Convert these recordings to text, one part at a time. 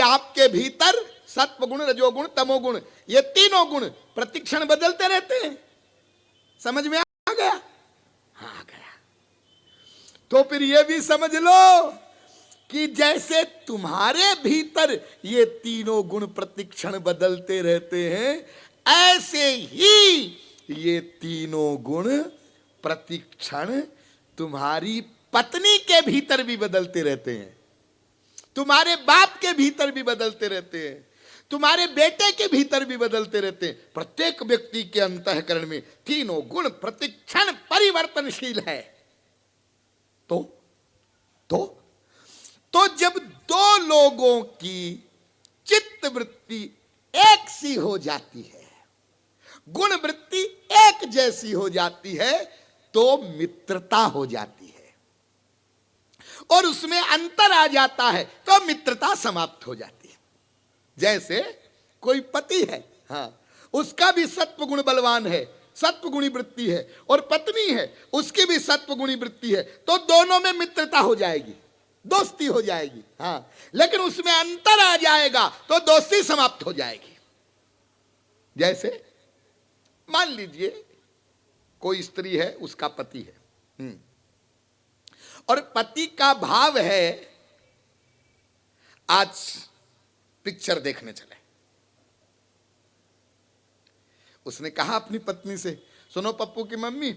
आपके भीतर सत्व गुण, रजोगुण, तमोगुण, ये तीनों गुण प्रतिक्षण बदलते रहते हैं। समझ में आ गया? हाँ, आ गया। तो फिर ये भी समझ लो कि जैसे तुम्हारे भीतर ये तीनों गुण प्रतिक्षण बदलते रहते हैं, ऐसे ही ये तीनों गुण प्रतिक्षण तुम्हारी पत्नी के भीतर भी बदलते रहते हैं, तुम्हारे बाप के भीतर भी बदलते रहते हैं, तुम्हारे बेटे के भीतर भी बदलते रहते हैं। प्रत्येक व्यक्ति के अंतःकरण में तीनों गुण प्रतिक्षण परिवर्तनशील है। तो जब दो लोगों की चित्त वृत्ति एक सी हो जाती है, गुण वृत्ति एक जैसी हो जाती है, तो मित्रता हो जाती है, और उसमें अंतर आ जाता है तो मित्रता समाप्त हो जाती है। जैसे कोई पति है, हाँ, उसका भी सत्व गुण बलवान है, सत्व गुणी वृत्ति है, और पत्नी है, उसकी भी सत्व गुणी वृत्ति है, तो दोनों में मित्रता हो जाएगी, दोस्ती हो जाएगी। हाँ, लेकिन उसमें अंतर आ जाएगा तो दोस्ती समाप्त हो जाएगी। जैसे मान लीजिए कोई स्त्री है, उसका पति है, और पति का भाव है आज पिक्चर देखने चले। उसने कहा अपनी पत्नी से, सुनो पप्पू की मम्मी,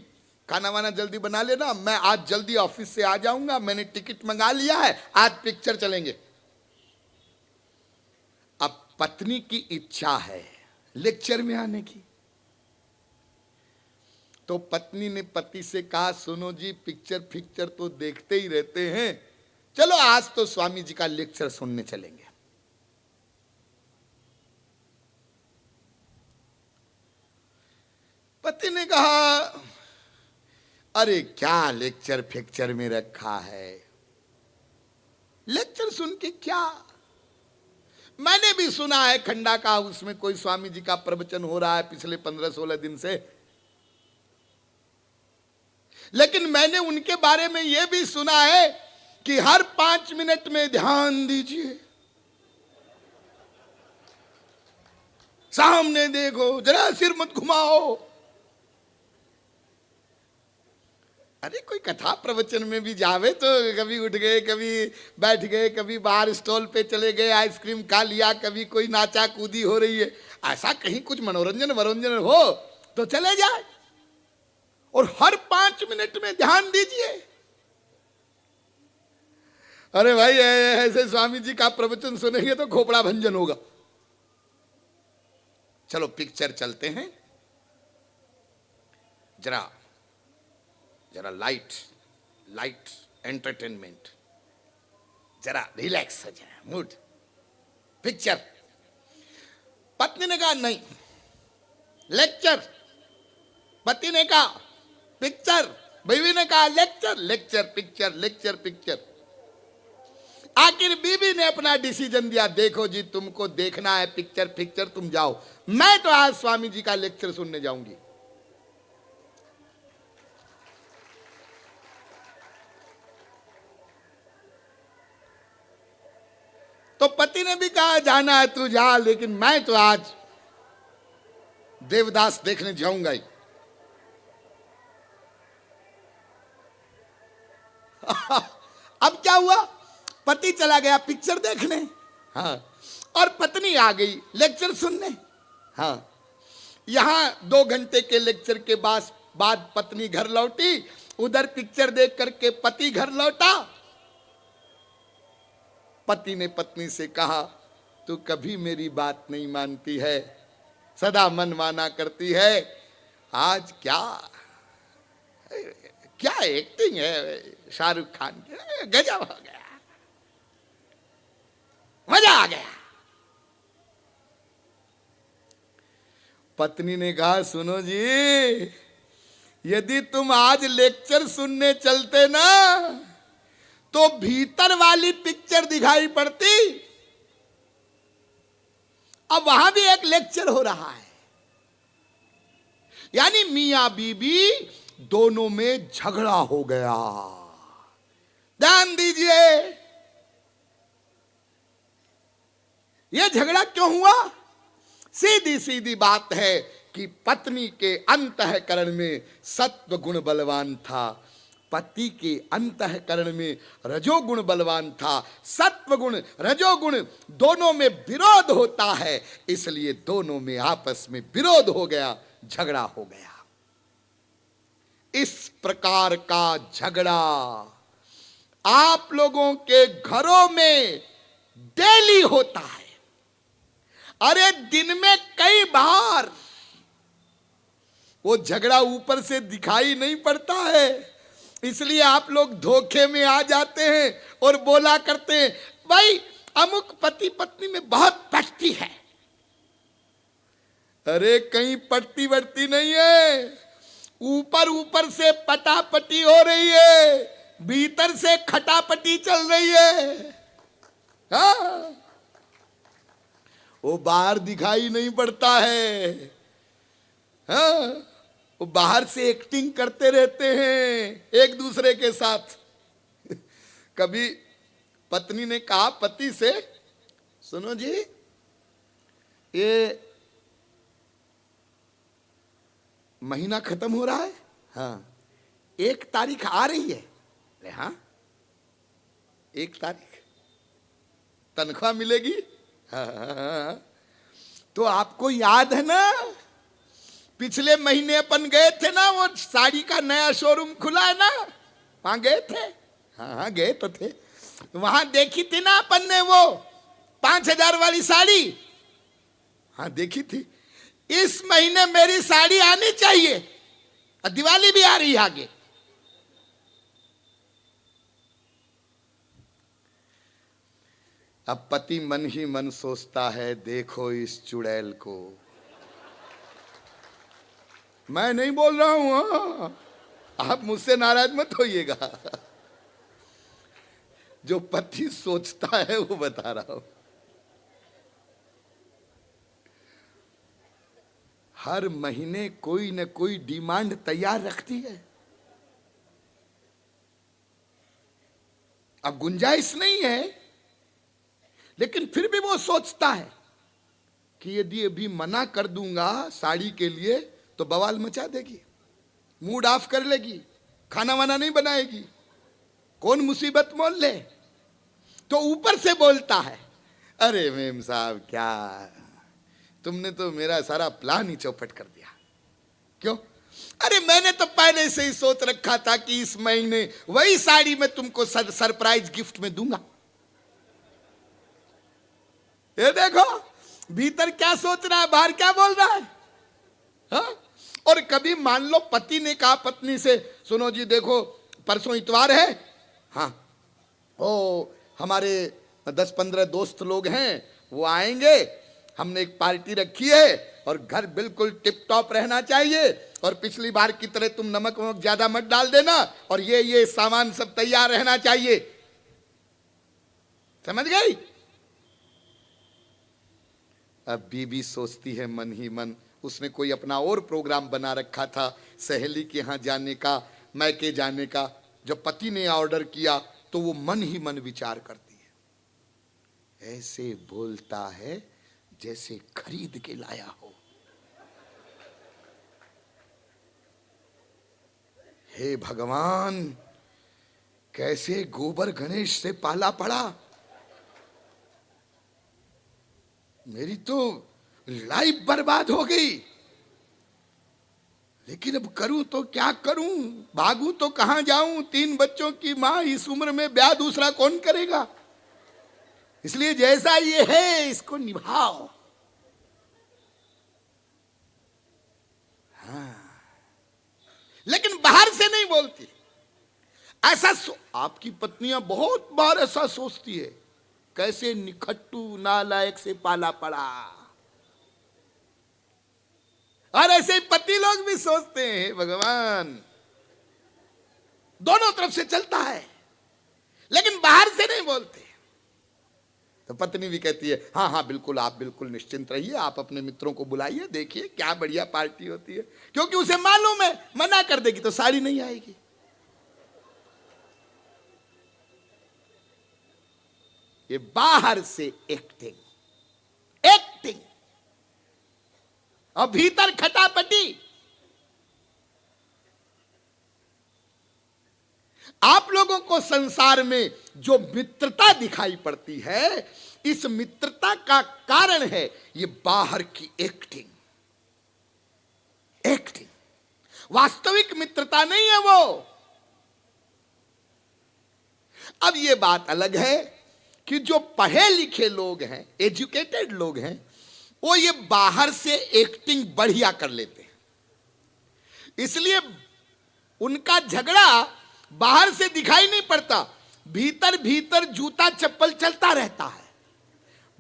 खाना वाना जल्दी बना लेना, मैं आज जल्दी ऑफिस से आ जाऊंगा, मैंने टिकट मंगा लिया है, आज पिक्चर चलेंगे। अब पत्नी की इच्छा है लेक्चर में आने की, तो पत्नी ने पति से कहा, सुनो जी, पिक्चर तो देखते ही रहते हैं, चलो आज तो स्वामी जी का लेक्चर सुनने चलेंगे। पति ने कहा, अरे क्या लेक्चर फिक्चर में रखा है, लेक्चर सुन के क्या, मैंने भी सुना है खंडा का, उसमें कोई स्वामी जी का प्रवचन हो रहा है पिछले 15-16 दिन से, लेकिन मैंने उनके बारे में यह भी सुना है कि हर 5 मिनट में ध्यान दीजिए, सामने देखो, जरा सिर मत घुमाओ। अरे कोई कथा प्रवचन में भी जावे तो कभी उठ गए, कभी बैठ गए, कभी बाहर स्टॉल पे चले गए, आइसक्रीम खा लिया, कभी कोई नाचा कूदी हो रही है, ऐसा कहीं कुछ मनोरंजन हो तो चले जाए, और हर 5 मिनट में ध्यान दीजिए। अरे भाई, ऐसे स्वामी जी का प्रवचन सुनेंगे तो खोपड़ा भंजन होगा। चलो पिक्चर चलते हैं, जरा लाइट एंटरटेनमेंट, जरा रिलैक्स हो जाए मूड, पिक्चर। पत्नी ने कहा नहीं, लेक्चर। पति ने कहा पिक्चर, बीवी ने कहा लेक्चर पिक्चर। आखिर बीवी ने अपना डिसीजन दिया, देखो जी, तुमको देखना है पिक्चर, तुम जाओ, मैं तो आज स्वामी जी का लेक्चर सुनने जाऊंगी। तो पति ने भी कहा, जाना है तू जा, लेकिन मैं तो आज देवदास देखने जाऊंगा ही। अब क्या हुआ, पति चला गया पिक्चर देखने, हाँ, और पत्नी आ गई लेक्चर सुनने। हाँ, यहां 2 घंटे के लेक्चर के बाद पत्नी घर लौटी, उधर पिक्चर देख करके पति घर लौटा। पति ने पत्नी से कहा, तू कभी मेरी बात नहीं मानती है, सदा मनमाना करती है, आज क्या एक्टिंग है शाहरुख खान की, गजब हो गया, मजा आ गया। पत्नी ने कहा, सुनो जी, यदि तुम आज लेक्चर सुनने चलते ना तो भीतर वाली पिक्चर दिखाई पड़ती, अब वहां भी एक लेक्चर हो रहा है, यानी मियां बीबी दोनों में झगड़ा हो गया। ध्यान दीजिए, यह झगड़ा क्यों हुआ? सीधी सीधी बात है कि पत्नी के अंतःकरण में सत्व गुण बलवान था, पति के अंतःकरण में रजोगुण बलवान था। सत्व गुण रजोगुण दोनों में विरोध होता है, इसलिए दोनों में आपस में विरोध हो गया, झगड़ा हो गया। इस प्रकार का झगड़ा आप लोगों के घरों में डेली होता है। अरे दिन में कई बार। वो झगड़ा ऊपर से दिखाई नहीं पड़ता है, इसलिए आप लोग धोखे में आ जाते हैं और बोला करते हैं भाई अमुक पति पत्नी में बहुत पटती है। अरे कहीं पटती बढ़ती नहीं है, ऊपर ऊपर से पटापटी हो रही है, भीतर से खटापटी चल रही है। हाँ, वो बाहर दिखाई नहीं पड़ता है। हाँ, वो बाहर से एक्टिंग करते रहते हैं एक दूसरे के साथ। कभी पत्नी ने कहा पति से, सुनो जी, ये महीना खत्म हो रहा है, हाँ 1 तारीख आ रही है। अरे हाँ 1 तारीख तनख्वाह मिलेगी। हाँ, तो आपको याद है ना पिछले महीने अपन गए थे ना, वो साड़ी का नया शोरूम खुला है ना, वहां गए थे। हाँ गए तो थे, वहां देखी थी ना अपन ने वो 5,000 वाली साड़ी। हाँ देखी थी। इस महीने मेरी साड़ी आनी चाहिए, और दिवाली भी आ रही है आगे। अब पति मन ही मन सोचता है, देखो इस चुड़ैल को। मैं नहीं बोल रहा हूं, आप मुझसे नाराज मत होइएगा। जो पति सोचता है वो बता रहा हूं। हर महीने कोई न कोई डिमांड तैयार रखती है। अब गुंजाइश नहीं है, लेकिन फिर भी वो सोचता है कि यदि अभी मना कर दूंगा साड़ी के लिए तो बवाल मचा देगी, मूड ऑफ कर लेगी, खाना वाना नहीं बनाएगी, कौन मुसीबत मोल ले। तो ऊपर से बोलता है, अरे मेम साहब क्या तुमने तो मेरा सारा प्लान ही चौपट कर दिया। क्यों? अरे मैंने तो पहले से ही सोच रखा था कि इस महीने वही साड़ी मैं तुमको सरप्राइज गिफ्ट में दूंगा। ये देखो भीतर क्या सोच रहा है, बाहर क्या बोल रहा है। हाँ? और कभी मान लो पति ने कहा पत्नी से, सुनो जी देखो परसों इतवार है, हाँ ओ हमारे 10-15 दोस्त लोग हैं, वो आएंगे, हमने एक पार्टी रखी है और घर बिल्कुल टिप टॉप रहना चाहिए, और पिछली बार की तरह तुम नमक वमक ज्यादा मत डाल देना, और ये सामान सब तैयार रहना चाहिए। समझ गई? अब बीबी सोचती है मन ही मन, उसने कोई अपना और प्रोग्राम बना रखा था, सहेली के यहां जाने का, मैके जाने का। जब पति ने ऑर्डर किया तो वो मन ही मन विचार करती है, ऐसे बोलता है जैसे खरीद के लाया हो। हे भगवान, कैसे गोबर गणेश से पाला पड़ा। मेरी तो लाइफ बर्बाद हो गई, लेकिन अब करूं तो क्या करूं, भागूं तो कहां जाऊं, 3 बच्चों की मां, इस उम्र में ब्याह दूसरा कौन करेगा। इसलिए जैसा ये है इसको निभाओ। हाँ, लेकिन बाहर से नहीं बोलती। ऐसा आपकी पत्नियां बहुत बार ऐसा सोचती है, कैसे निखट्टू नालायक से पाला पड़ा। और ऐसे ही पति लोग भी सोचते हैं, भगवान दोनों तरफ से चलता है, लेकिन बाहर से नहीं बोलते। तो पत्नी भी कहती है, हाँ हाँ बिल्कुल, आप बिल्कुल निश्चिंत रहिए, आप अपने मित्रों को बुलाइए, देखिए क्या बढ़िया पार्टी होती है। क्योंकि उसे मालूम है मना कर देगी तो साड़ी नहीं आएगी। ये बाहर से एक्टिंग, और भीतर खटापटी। आप लोगों को संसार में जो मित्रता दिखाई पड़ती है, इस मित्रता का कारण है ये बाहर की एक्टिंग। वास्तविक मित्रता नहीं है वो। अब ये बात अलग है कि जो पढ़े लिखे लोग हैं, एजुकेटेड लोग हैं, वो ये बाहर से एक्टिंग बढ़िया कर लेते हैं, इसलिए उनका झगड़ा बाहर से दिखाई नहीं पड़ता, भीतर भीतर जूता चप्पल चलता रहता है,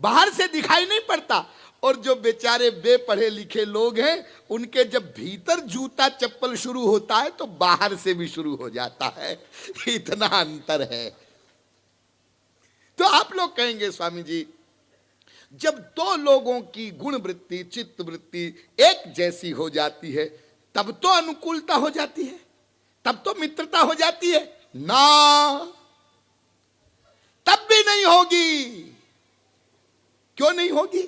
बाहर से दिखाई नहीं पड़ता। और जो बेचारे बेपढ़े लिखे लोग हैं, उनके जब भीतर जूता चप्पल शुरू होता है तो बाहर से भी शुरू हो जाता है। इतना अंतर है। तो आप लोग कहेंगे स्वामी जी, जब दो लोगों की गुण वृत्ति, चित्त वृत्ति एक जैसी हो जाती है, तब तो अनुकूलता हो जाती है, तब तो मित्रता हो जाती है ना, तब भी नहीं होगी। क्यों नहीं होगी?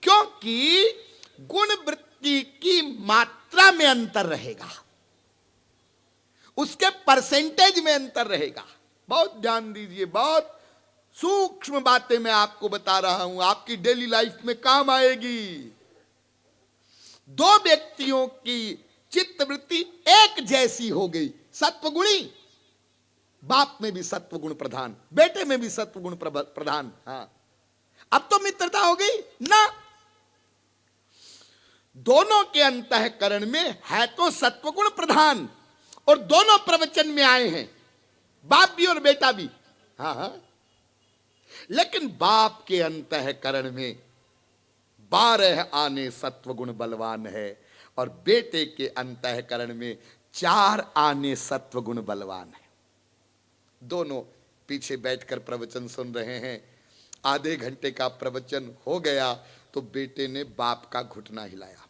क्योंकि गुण वृत्ति की मात्रा में अंतर रहेगा, उसके परसेंटेज में अंतर रहेगा। बहुत ध्यान दीजिए, बहुत सूक्ष्म बातें मैं आपको बता रहा हूं, आपकी डेली लाइफ में काम आएगी। दो व्यक्तियों की चित्त वृत्ति एक जैसी हो गई, सत्वगुणी, बाप में भी सत्वगुण प्रधान, बेटे में भी सत्वगुण प्रधान, हां, अब तो मित्रता हो गई ना। दोनों के अंतःकरण में है तो सत्वगुण प्रधान, और दोनों प्रवचन में आए हैं, बाप भी और बेटा भी, हां, लेकिन बाप के अंतःकरण में 12 आने सत्वगुण बलवान है, और बेटे के अंतःकरण में 4 आने सत्वगुण बलवान है। दोनों पीछे बैठकर प्रवचन सुन रहे हैं। आधे घंटे का प्रवचन हो गया तो बेटे ने बाप का घुटना हिलाया,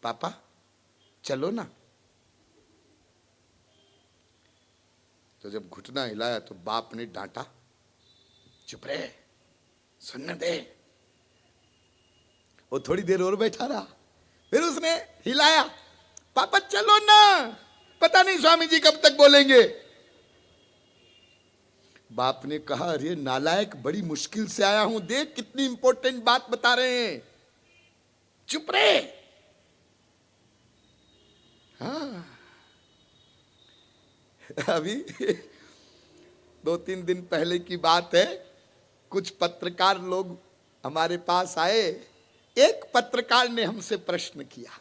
पापा चलो ना। तो जब घुटना हिलाया तो बाप ने डांटा, चुप रहे, सुनने दे। वो थोड़ी देर और बैठा रहा, फिर उसने हिलाया, पापा चलो ना, पता नहीं स्वामी जी कब तक बोलेंगे। बाप ने कहा, अरे नालायक, बड़ी मुश्किल से आया हूं, देख कितनी इंपॉर्टेंट बात बता रहे हैं, चुप रहे। हाँ, अभी 2-3 दिन पहले की बात है, कुछ पत्रकार लोग हमारे पास आए। एक पत्रकार ने हमसे प्रश्न किया,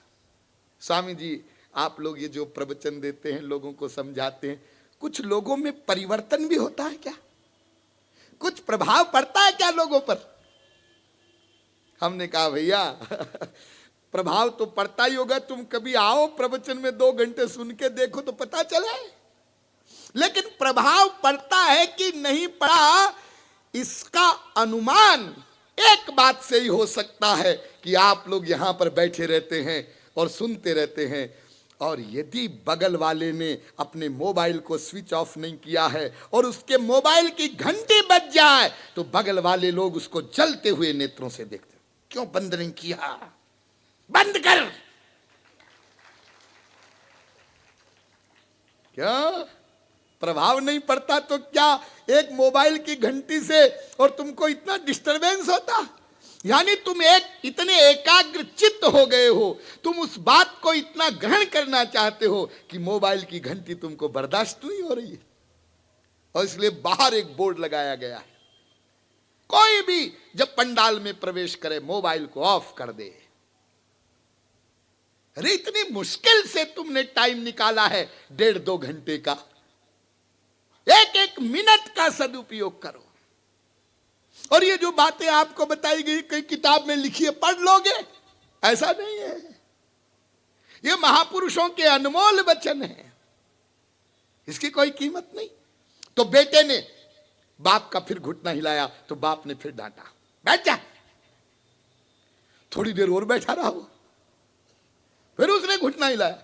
स्वामी जी आप लोग ये जो प्रवचन देते हैं, लोगों को समझाते हैं, कुछ लोगों में परिवर्तन भी होता है क्या? कुछ प्रभाव पड़ता है क्या लोगों पर? हमने कहा, भैया प्रभाव तो पड़ता ही होगा, तुम कभी आओ प्रवचन में 2 घंटे सुन के देखो तो पता चले। लेकिन प्रभाव पड़ता है कि नहीं पड़ा, इसका अनुमान एक बात से ही हो सकता है कि आप लोग यहां पर बैठे रहते हैं और सुनते रहते हैं, और यदि बगल वाले ने अपने मोबाइल को स्विच ऑफ नहीं किया है और उसके मोबाइल की घंटी बज जाए तो बगल वाले लोग उसको जलते हुए नेत्रों से देखते, क्यों बंद नहीं किया, बंद कर। क्या प्रभाव नहीं पड़ता तो क्या एक मोबाइल की घंटी से और तुमको इतना डिस्टरबेंस होता? यानी तुम इतने एकाग्र चित्त हो गए हो, तुम उस बात को इतना ग्रहण करना चाहते हो कि मोबाइल की घंटी तुमको बर्दाश्त नहीं हो रही है, और इसलिए बाहर एक बोर्ड लगाया गया है, कोई भी जब पंडाल में प्रवेश करे मोबाइल को ऑफ कर दे। अरे इतनी मुश्किल से तुमने टाइम निकाला है 1.5-2 घंटे का, एक मिनट का सदुपयोग करो। और ये जो बातें आपको बताई गई कई किताब में लिखी है, पढ़ लोगे, ऐसा नहीं है। ये महापुरुषों के अनमोल वचन है, इसकी कोई कीमत नहीं। तो बेटे ने बाप का फिर घुटना हिलाया तो बाप ने फिर डांटा, बैठ जा। थोड़ी देर और बैठा रहा वो, फिर उसने घुटना हिलाया,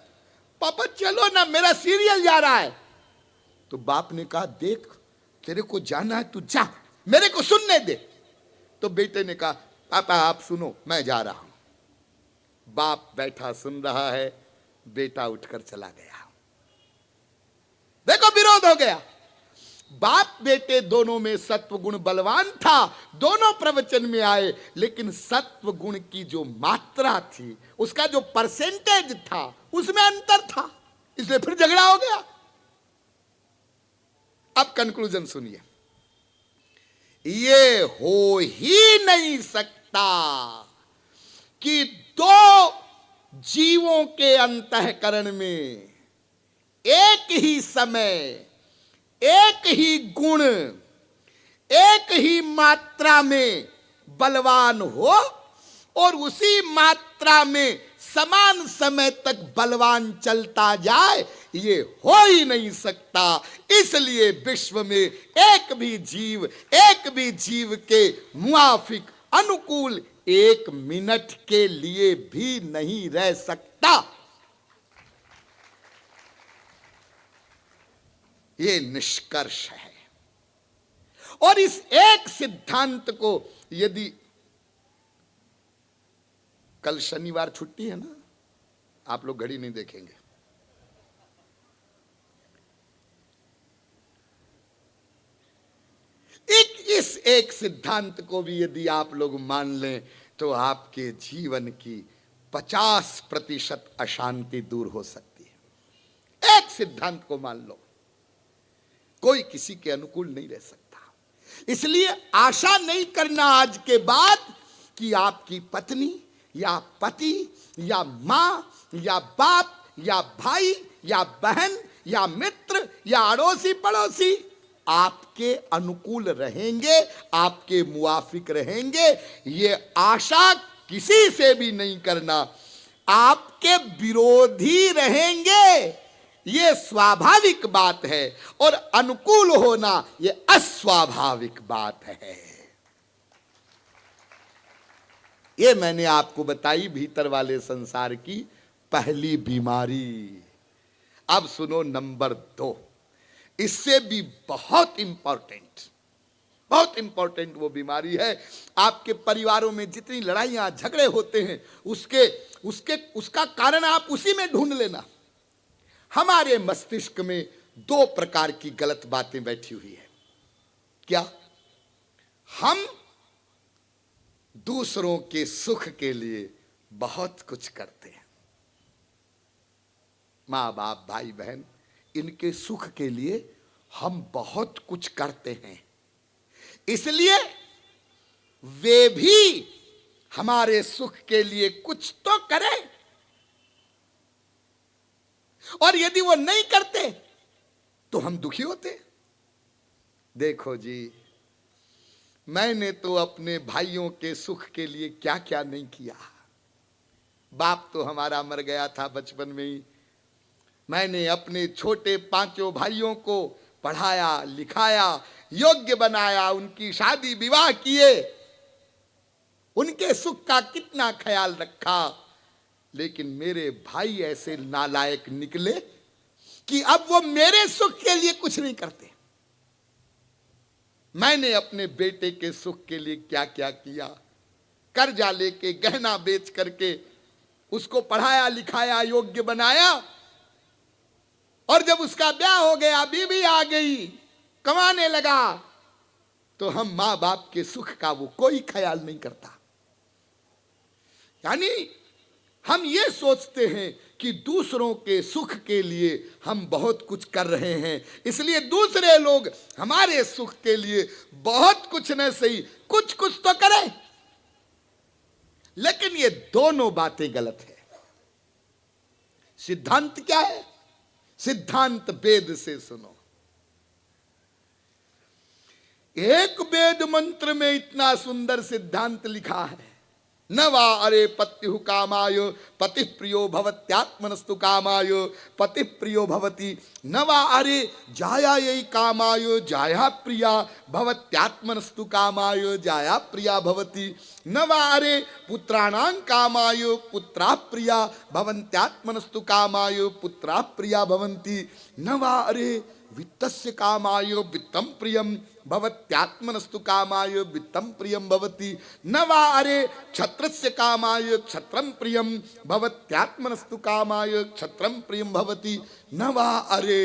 पापा चलो ना, मेरा सीरियल जा रहा है। तो बाप ने कहा, देख तेरे को जाना है तू जा, मेरे को सुनने दे। तो बेटे ने कहा, पापा आप सुनो, मैं जा रहा हूं। बाप बैठा सुन रहा है, बेटा उठकर चला गया। देखो विरोध हो गया। बाप बेटे दोनों में सत्व गुण बलवान था, दोनों प्रवचन में आए, लेकिन सत्व गुण की जो मात्रा थी, उसका जो परसेंटेज था, उसमें अंतर था, इसलिए फिर झगड़ा हो गया। अब कंक्लूजन सुनिए, ये हो ही नहीं सकता कि दो जीवों के अंतःकरण में एक ही समय, एक ही गुण, एक ही मात्रा में बलवान हो और उसी मात्रा में समान समय तक बलवान चलता जाए, ये हो ही नहीं सकता। इसलिए विश्व में एक भी जीव के मुआफिक अनुकूल एक मिनट के लिए भी नहीं रह सकता। ये निष्कर्ष है। और इस एक सिद्धांत को, यदि कल शनिवार छुट्टी है ना, आप लोग घड़ी नहीं देखेंगे, इस एक सिद्धांत को भी यदि आप लोग मान लें तो आपके जीवन की 50% अशांति दूर हो सकती है। एक सिद्धांत को मान लो, कोई किसी के अनुकूल नहीं रह सकता। इसलिए आशा नहीं करना आज के बाद कि आपकी पत्नी या पति या मां या बाप या भाई या बहन या मित्र या अड़ोसी पड़ोसी आपके अनुकूल रहेंगे, आपके मुआफिक रहेंगे, ये आशा किसी से भी नहीं करना। आपके विरोधी रहेंगे, ये स्वाभाविक बात है, और अनुकूल होना ये अस्वाभाविक बात है। ये मैंने आपको बताई भीतर वाले संसार की पहली बीमारी। अब सुनो नंबर 2, इससे भी बहुत इंपॉर्टेंट वो बीमारी है। आपके परिवारों में जितनी लड़ाइयां झगड़े होते हैं, उसका कारण आप उसी में ढूंढ लेना। हमारे मस्तिष्क में 2 प्रकार की गलत बातें बैठी हुई है। क्या? हम दूसरों के सुख के लिए बहुत कुछ करते हैं, मां बाप भाई बहन, इनके सुख के लिए हम बहुत कुछ करते हैं, इसलिए वे भी हमारे सुख के लिए कुछ तो करें, और यदि वो नहीं करते तो हम दुखी होते। देखो जी, मैंने तो अपने भाइयों के सुख के लिए क्या क्या नहीं किया। बाप तो हमारा मर गया था बचपन में ही। मैंने अपने छोटे 5 भाइयों को पढ़ाया लिखाया, योग्य बनाया, उनकी शादी विवाह किए, उनके सुख का कितना ख्याल रखा। लेकिन मेरे भाई ऐसे नालायक निकले कि अब वो मेरे सुख के लिए कुछ नहीं करते। मैंने अपने बेटे के सुख के लिए क्या क्या किया, कर्जा लेके गहना बेच करके उसको पढ़ाया लिखाया, योग्य बनाया, और जब उसका ब्याह हो गया, बीवी आ गई, कमाने लगा, तो हम मां बाप के सुख का वो कोई ख्याल नहीं करता। यानी हम ये सोचते हैं कि दूसरों के सुख के लिए हम बहुत कुछ कर रहे हैं, इसलिए दूसरे लोग हमारे सुख के लिए बहुत कुछ न सही कुछ कुछ तो करें। लेकिन ये दोनों बातें गलत है। सिद्धांत क्या है? सिद्धांत वेद से सुनो। एक वेद मंत्र में इतना सुंदर सिद्धांत लिखा है, न वा अरे पत्यु कामाय पति प्रियो भवत्यात्मनस्तु कामाय पति प्रियो भवति, न वा अरे जायायै कामाय जाया प्रिया भवत्यात्मनस्तु कामाय जाया प्रिया भवति, न वा अरे पुत्राणां कामाय पुत्रा प्रिया भवन्त्यात्मनस्तु कामाय पुत्रा प्रिया भवन्ति, न वा अरे वित्तस्य कामाय वित्तं प्रियं भवत्यात्मनस्तु कामाय वित्तम प्रियम भवति न वा अरे क्षत्रस्य कामाय क्षत्रम प्रियम भवत्यात्मनस्तु कामाय क्षत्रम प्रियम भवति न वा अरे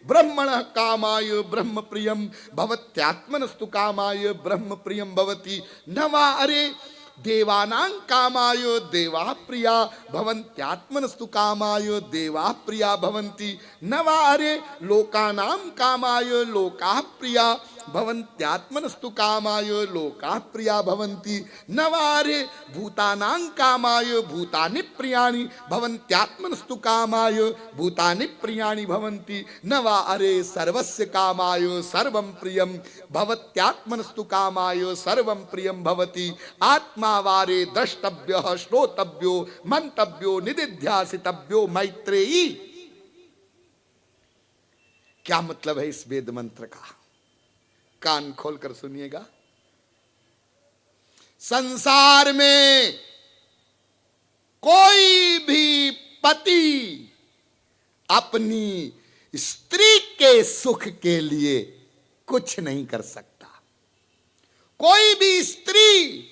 ब्रह्मणः कामाय ब्रह्म प्रियम भवत्यात्मनस्तु कामाय ब्रह्म प्रियम भवति न वा अरे देवानां कामाय देवा प्रिया भवन्त्यात्मनस्तु कामाय देवा प्रिया भवन्ति न वा अरे लोकानां कामाय लोकाः प्रिया भवन्त्यात्मनस्तु कामाय लोकाः प्रिया भवन्ति न वा अरे भूतानां कामाय भूतानि प्रियाणि भवन्त्यात्मनस्तु कामाय भूतानि प्रियाणि भवन्ति न वा अरे सर्वस्य कामाय सर्वं प्रियं भवत्यात्मनस्तु कामाय सर्वं प्रियं भवति आत्मा वारे द्रष्टव्य श्रोतव्यो मंतव्यो निदिध्यासितव्यो मैत्रेयी। क्या मतलब है इस वेद मंत्र का? कान खोलकर सुनिएगा। संसार में कोई भी पति अपनी स्त्री के सुख के लिए कुछ नहीं कर सकता। कोई भी स्त्री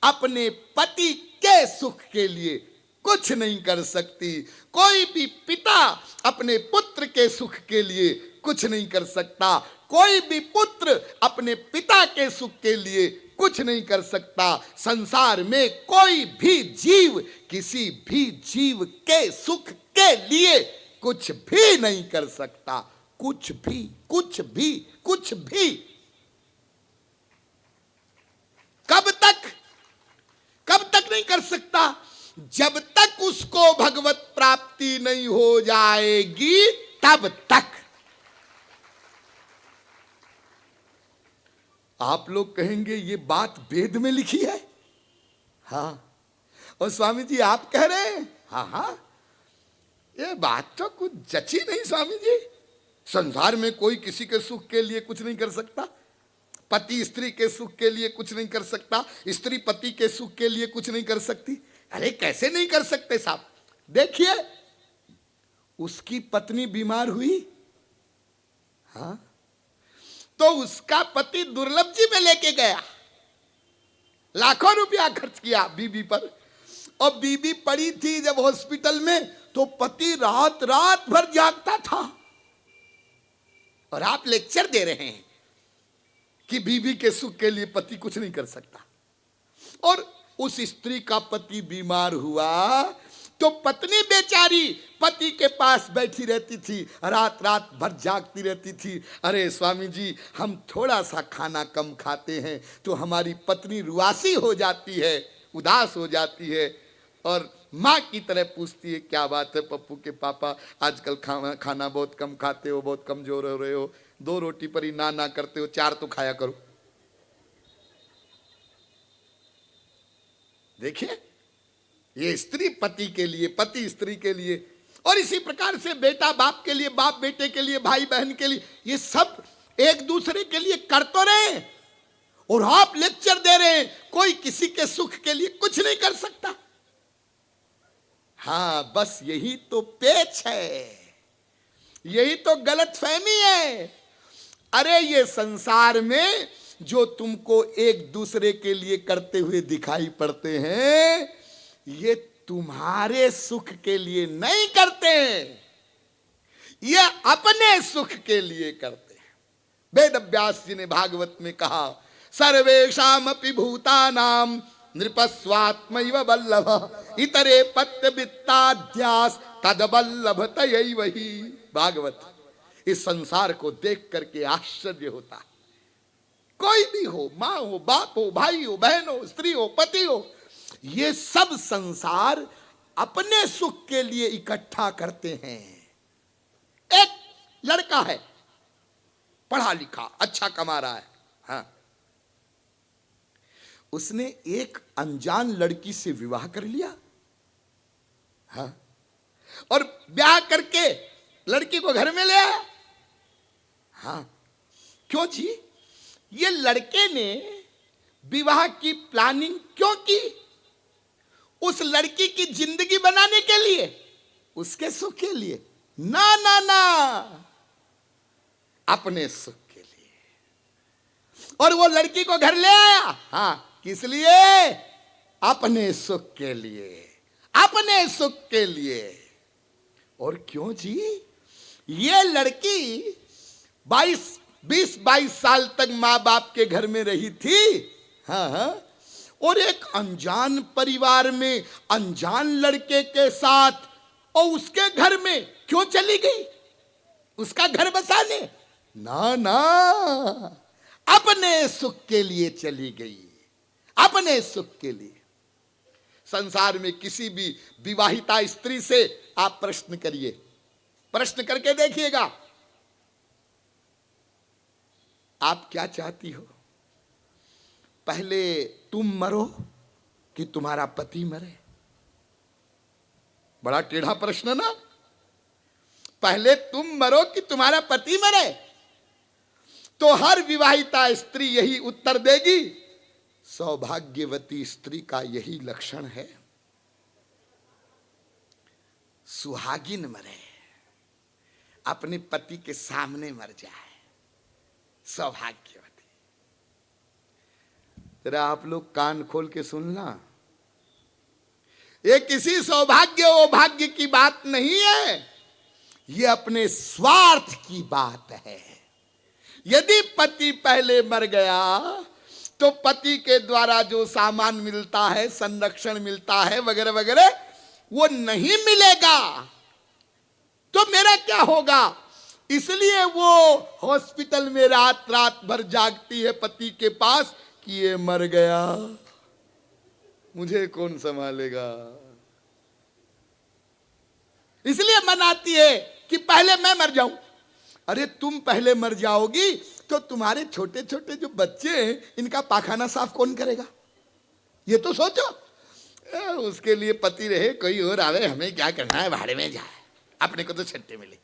अपने पति के सुख के लिए कुछ नहीं कर सकती। कोई भी पिता अपने पुत्र के सुख के लिए कुछ नहीं कर सकता। कोई भी पुत्र अपने पिता के सुख के लिए कुछ नहीं कर सकता। संसार में कोई भी जीव किसी भी जीव के सुख के लिए कुछ भी नहीं कर सकता। कुछ भी, कुछ भी, कुछ भी। कब तक? कब तक नहीं कर सकता? जब तक उसको भगवत प्राप्ति नहीं हो जाएगी तब तक। आप लोग कहेंगे ये बात वेद में लिखी है। हाँ, और स्वामी जी आप कह रहे हैं? हाँ हाँ, ये बात तो कुछ जची नहीं स्वामी जी। संसार में कोई किसी के सुख के लिए कुछ नहीं कर सकता। पति स्त्री के सुख के लिए कुछ नहीं कर सकता। स्त्री पति के सुख के लिए कुछ नहीं कर सकती। अरे कैसे नहीं कर सकते साहब? देखिए, उसकी पत्नी बीमार हुई, हाँ, तो उसका पति दुर्लभ जी में लेके गया, लाखों रुपया खर्च किया बीबी पर, और बीबी पड़ी थी जब हॉस्पिटल में तो पति रात रात भर जागता था। और आप लेक्चर दे रहे हैं कि बीबी के सुख के लिए पति कुछ नहीं कर सकता। और उस स्त्री का पति बीमार हुआ तो पत्नी बेचारी पति के पास बैठी रहती थी, रात रात भर जागती रहती थी। अरे स्वामी जी, हम थोड़ा सा खाना कम खाते हैं तो हमारी पत्नी रुआसी हो जाती है, उदास हो जाती है, और माँ की तरह पूछती है क्या बात है पप्पू के पापा, आजकल खाना बहुत कम खाते हो, बहुत कमजोर हो रहे हो, 2 रोटी पर ही ना करते हो, 4 तो खाया करो। देखिए, ये स्त्री पति के लिए, पति स्त्री के लिए, और इसी प्रकार से बेटा बाप के लिए, बाप बेटे के लिए, भाई बहन के लिए, ये सब एक दूसरे के लिए कर तो रहे। और आप लेक्चर दे रहे हैं कोई किसी के सुख के लिए कुछ नहीं कर सकता। हाँ, बस यही तो पेच है, यही तो गलतफहमी है। अरे ये संसार में जो तुमको एक दूसरे के लिए करते हुए दिखाई पड़ते हैं, ये तुम्हारे सुख के लिए नहीं करते, ये अपने सुख के लिए करते हैं। वेद व्यास जी ने भागवत में कहा, सर्वेषामपि भूतानां नृपस्वात्मैव वल्लभ इतरे पत्य वित्ताध्यास तद वल्लभ तयैव ही। भागवत। इस संसार को देख करके आश्चर्य होता है। कोई भी हो, माँ हो, बाप हो, भाई हो, बहन हो, स्त्री हो, पति हो, ये सब संसार अपने सुख के लिए इकट्ठा करते हैं। एक लड़का है, पढ़ा लिखा, अच्छा कमा रहा है, हाँ, उसने एक अनजान लड़की से विवाह कर लिया, हाँ, और ब्याह करके लड़की को घर में ले आया। हाँ, क्यों जी? ये लड़के ने विवाह की प्लानिंग क्यों की? उस लड़की की जिंदगी बनाने के लिए, उसके सुख के लिए? ना ना ना, अपने सुख के लिए। और वो लड़की को घर ले आया। हाँ, किस लिए? अपने सुख के लिए, अपने सुख के लिए। और क्यों जी? ये लड़की 20-22 साल तक माँ बाप के घर में रही थी। हाँ हाँ, और एक अनजान परिवार में अनजान लड़के के साथ और उसके घर में क्यों चली गई? उसका घर बसाने? ना ना, अपने सुख के लिए चली गई, अपने सुख के लिए। संसार में किसी भी विवाहिता स्त्री से आप प्रश्न करिए, प्रश्न करके देखिएगा, आप क्या चाहती हो? पहले तुम मरो कि तुम्हारा पति मरे? बड़ा टेढ़ा प्रश्न ना। पहले तुम मरो कि तुम्हारा पति मरे? तो हर विवाहिता स्त्री यही उत्तर देगी। सौभाग्यवती स्त्री का यही लक्षण है, सुहागिन मरे, अपने पति के सामने मर जाए, सौभाग्यवती। जरा आप लोग कान खोल के सुनना, ये किसी सौभाग्य वो भाग्य की बात नहीं है, ये अपने स्वार्थ की बात है। यदि पति पहले मर गया तो पति के द्वारा जो सामान मिलता है, संरक्षण मिलता है वगैरह वगैरह, वो नहीं मिलेगा। तो मेरा क्या होगा? इसलिए वो हॉस्पिटल में रात रात भर जागती है पति के पास कि ये मर गया, मुझे कौन संभालेगा। इसलिए मनाती है कि पहले मैं मर जाऊं। अरे तुम पहले मर जाओगी तो तुम्हारे छोटे छोटे जो बच्चे हैं, इनका पाखाना साफ कौन करेगा? ये तो सोचो। उसके लिए पति रहे, कोई और आवे, हमें क्या करना है, भाड़े में जाए, अपने को तो छट्टे मिले।